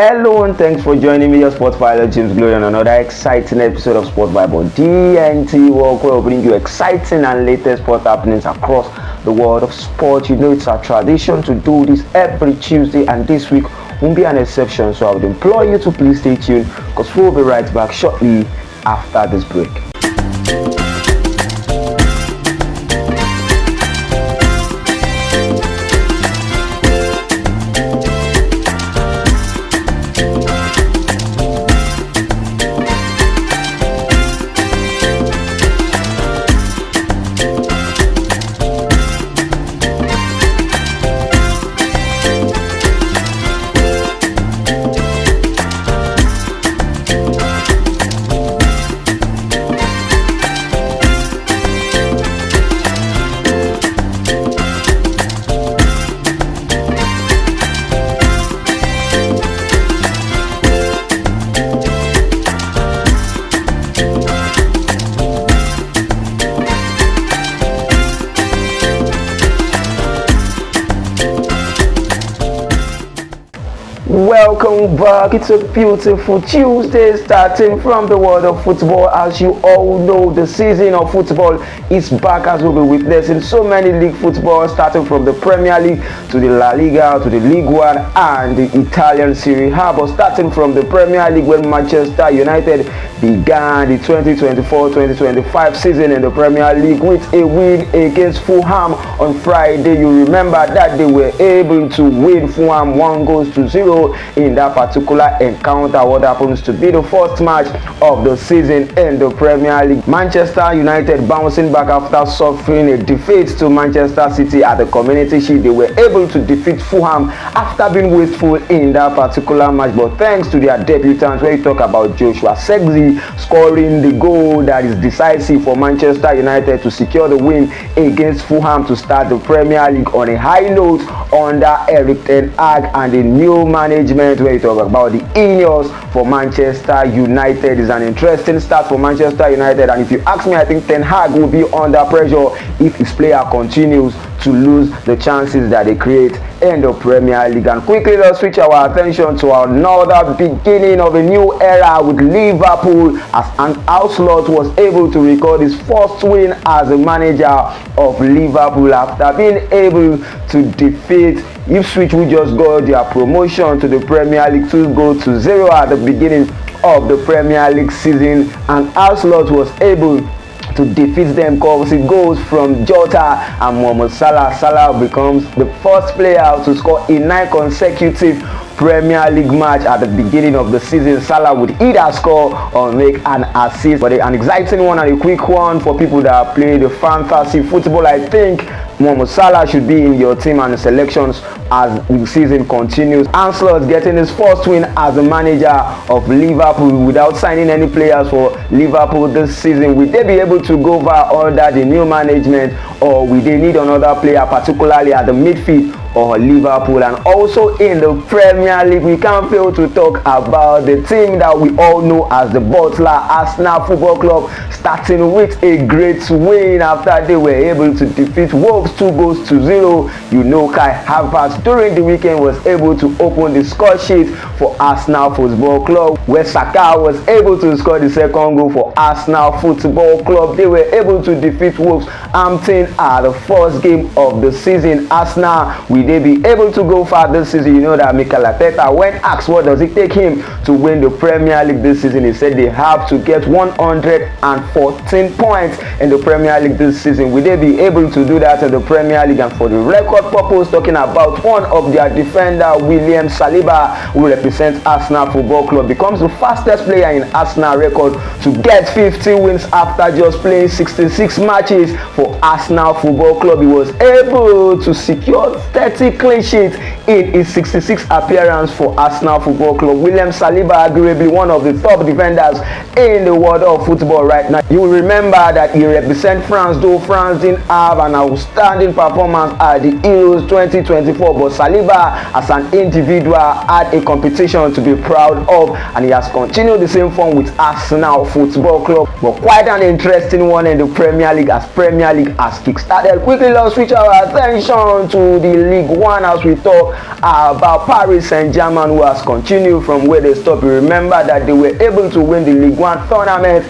Hello and thanks for joining me, your sports pilot James Glory, on another exciting episode of Sport Bible DNT World, where we bring you exciting and latest sport happenings across the world of sport. You know it's our tradition to do this every Tuesday, and this week won't be an exception. So I would implore you to please stay tuned, because we'll be right back shortly after this break. Welcome back. It's a beautiful Tuesday, starting from the world of football. As you all know, the season of football is back, as we'll be witnessing so many league football, starting from the Premier League to the La Liga to the League One and the Italian Serie A. But starting from the Premier League, when Manchester United began the 2024-2025 season in the Premier League with a win against Fulham on Friday. You remember that they were able to win Fulham 1-0 in that particular encounter, what happens to be the first match of the season in the Premier League. Manchester United bouncing back after suffering a defeat to Manchester City at the Community Shield. They were able to defeat Fulham after being wasteful in that particular match, but thanks to their debutants, where you talk about Joshua Zirkzee scoring the goal that is decisive for Manchester United to secure the win against Fulham to start the Premier League on a high note under Erik ten Hag and the new management, where you talk about the Ineos for Manchester United. Is an interesting start for Manchester United, and if you ask me, I think ten Hag will be under pressure if his player continues to lose the chances that they create in the Premier League. And quickly, let's switch our attention to another beginning of a new era with Liverpool, as Outclass was able to record his first win as a manager of Liverpool after being able to defeat Ipswich, who just got their promotion to the Premier League 2-0 at the beginning of the Premier League season. And Outclass was able to defeat them because it goes from Jota and Mohamed Salah. Salah becomes the first player to score in 9 consecutive Premier League match at the beginning of the season. Salah would either score or make an assist. But an exciting one and a quick one for people that play the fantasy football. I think Mohamed Salah should be in your team and the selections as the season continues. Outclass getting his first win as a manager of Liverpool without signing any players for Liverpool this season. Will they be able to go over under the new management, or will they need another player, particularly at the midfield or Liverpool? And also in the Premier League, we can't fail to talk about the team that we all know as the Butler Arsenal Football Club, starting with a great win after they were able to defeat Wolves 2-0. You know, Kai Havertz during the weekend was able to open the score sheet for Arsenal Football Club, where Saka was able to score the second goal for Arsenal Football Club. They were able to defeat Wolverhampton at the first game of the season. Arsenal, will they be able to go far this season? You know that Mikel Arteta, when asked what does it take him to win the Premier League this season, he said they have to get 114 points in the Premier League this season. Will they be able to do that in the Premier League? And for the record purpose, talking about one of their defender, William Saliba, who represents Arsenal Football Club, becomes the fastest player in Arsenal record to get 50 wins after just playing 66 matches for Arsenal Football Club. He was able to secure 30 clean sheets in his 66 appearance for Arsenal Football Club. William Saliba, arguably one of the top defenders in the world of football right now. You will remember that he represents France, though France didn't have an outstanding performance at the Euros 2024, but Saliba as an individual had a competition to be proud of, and and he has continued the same form with Arsenal Football Club. But quite an interesting one in the Premier League, as Premier League has kick-started. Quickly, let's switch our attention to the League One as we talk about Paris Saint-Germain, who has continued from where they stopped. You remember that they were able to win the League One tournament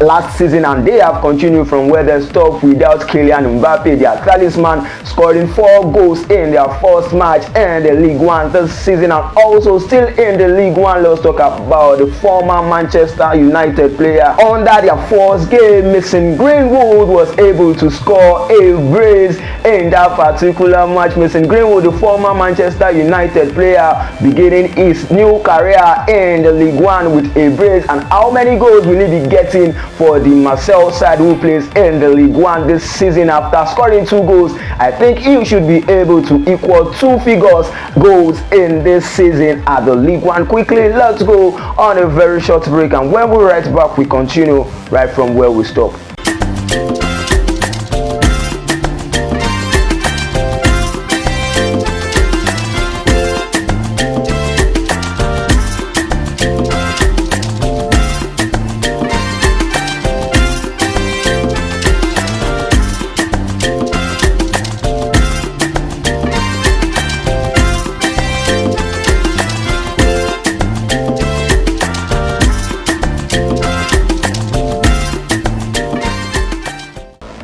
last season, and they have continued from where they stopped without Kylian Mbappe, their talisman, scoring 4 goals in their first match in the League One this season. And also still in the League One, let's talk about the former Manchester United player. Under their first game, Mason Greenwood was able to score a brace in that particular match. Mason Greenwood, the former Manchester United player, beginning his new career in the League One with a brace. And how many goals will he be getting for the Marseille side, who plays in the League One this season? After scoring 2 goals, I think he should be able to equal 2 figures goals in this season at the League One. Quickly, let's go on a very short break, and when we're right back, we continue right from where we stop.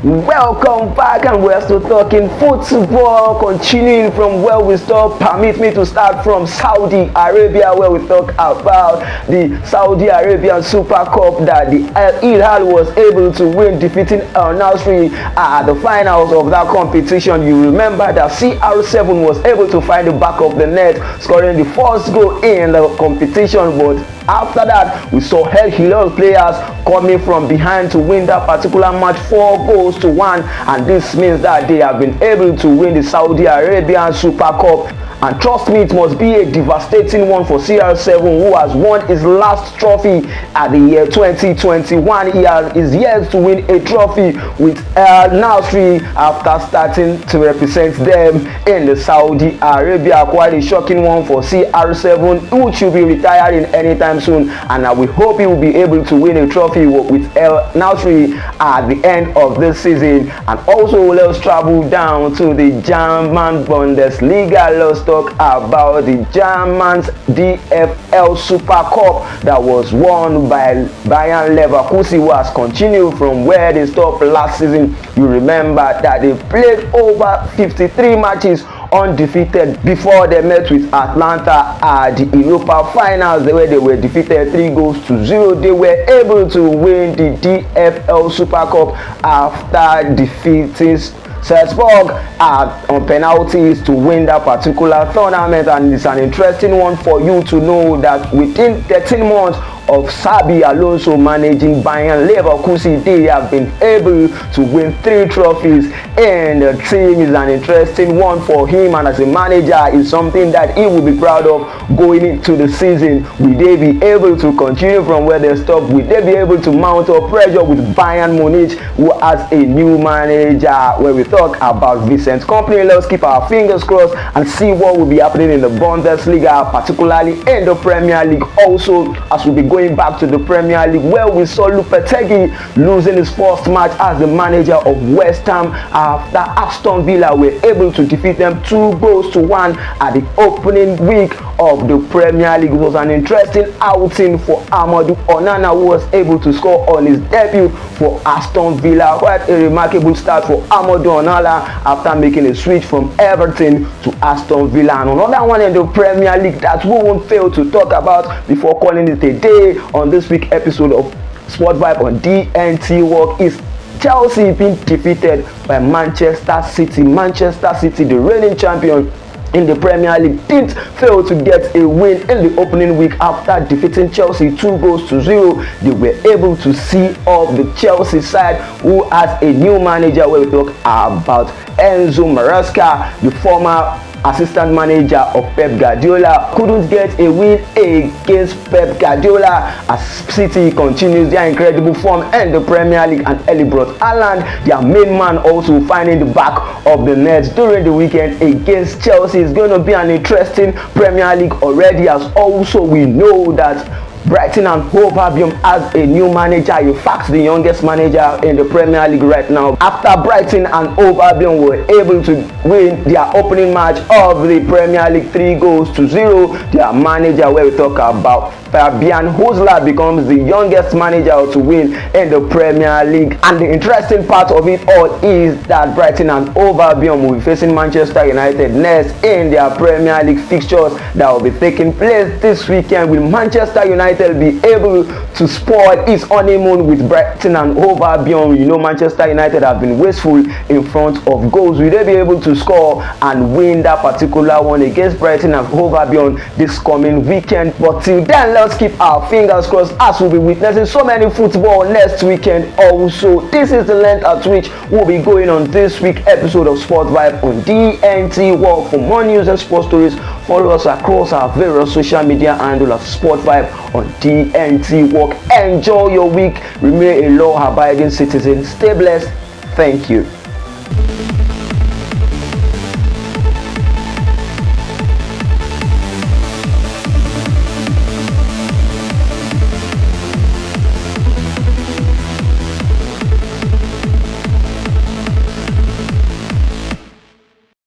Welcome back, and we're still talking football, continuing from where we stopped. Permit me to start from Saudi Arabia, where we talk about the Saudi Arabian Super Cup that the Al Hilal was able to win, defeating Al Nassr at the finals of that competition. You remember that CR7 was able to find the back of the net, scoring the first goal in the competition. But after that, we saw Al Hilal players coming from behind to win that particular match 4-1, and this means that they have been able to win the Saudi Arabian Super Cup. And trust me, it must be a devastating one for CR7, who has won his last trophy at the year 2021. He is yet to win a trophy with Al Nassr after starting to represent them in the Saudi Arabia. Quite a shocking one for CR7, who should be retiring anytime soon, and we hope he will be able to win a trophy with Al Nassr at the end of this season. And also, let's travel down to the German Bundesliga. Let's talk about the German's DFL Super Cup that was won by Bayern Leverkusen, who has continued from where they stopped last season. You remember that they played over 53 matches undefeated before they met with Atlanta at the Europa Finals, where they were defeated 3-0. They were able to win the DFL Super Cup after defeating Salzburg on penalties to win that particular tournament. And it's an interesting one for you to know that within 13 months of Xabi Alonso managing Bayern Leverkusen, they have been able to win 3 trophies, and the team is an interesting one for him, and as a manager is something that he will be proud of going into the season. Will they be able to continue from where they stopped? Will they be able to mount up pressure with Bayern Munich, who has a new manager? Where we talk about Vincent Kompany, let's keep our fingers crossed and see what will be happening in the Bundesliga, particularly in the Premier League. Also, as we'll be going back to the Premier League, where we saw Lopetegui losing his first match as the manager of West Ham after Aston Villa were able to defeat them 2-1 at the opening week of the Premier League. It was an interesting outing for Amadou Onana, who was able to score on his debut for Aston Villa. Quite a remarkable start for Amadou Onana after making a switch from Everton to Aston Villa. And another one in the Premier League that we won't fail to talk about before calling it a day on this week's episode of Sport Vibe on DNT Work is Chelsea being defeated by Manchester City. Manchester City, the reigning champion in the Premier League, didn't fail to get a win in the opening week after defeating Chelsea 2-0. They were able to see off the Chelsea side, who has a new manager. Where we talk about Enzo Maresca, the former assistant manager of Pep Guardiola, couldn't get a win against Pep Guardiola as City continues their incredible form in the Premier League, and Erling Haaland, their main man, also finding the back of the net during the weekend against Chelsea. It's going to be an interesting Premier League already, as also we know that Brighton and Hove Albion has a new manager. In fact, the youngest manager in the Premier League right now. After Brighton and Hove Albion were able to win their opening match of the Premier League 3-0, their manager, where we talk about Fabian Hosler, becomes the youngest manager to win in the Premier League. And the interesting part of it all is that Brighton and Hove Albion will be facing Manchester United next in their Premier League fixtures that will be taking place this weekend. Will Manchester United be able to spoil its honeymoon with Brighton and Hove Albion? You know, Manchester United have been wasteful in front of goals. Will they be able to score and win that particular one against Brighton and Hove Albion this coming weekend? But till then, let's keep our fingers crossed as we'll be witnessing so many football next weekend also. This is the length at which we'll be going on this week's episode of Sport Vibe on DNT World. For more news and sports stories, follow us across our various social media handle of Sport Vibe on DNT World. Enjoy your week. Remain a law-abiding citizen. Stay blessed. Thank you.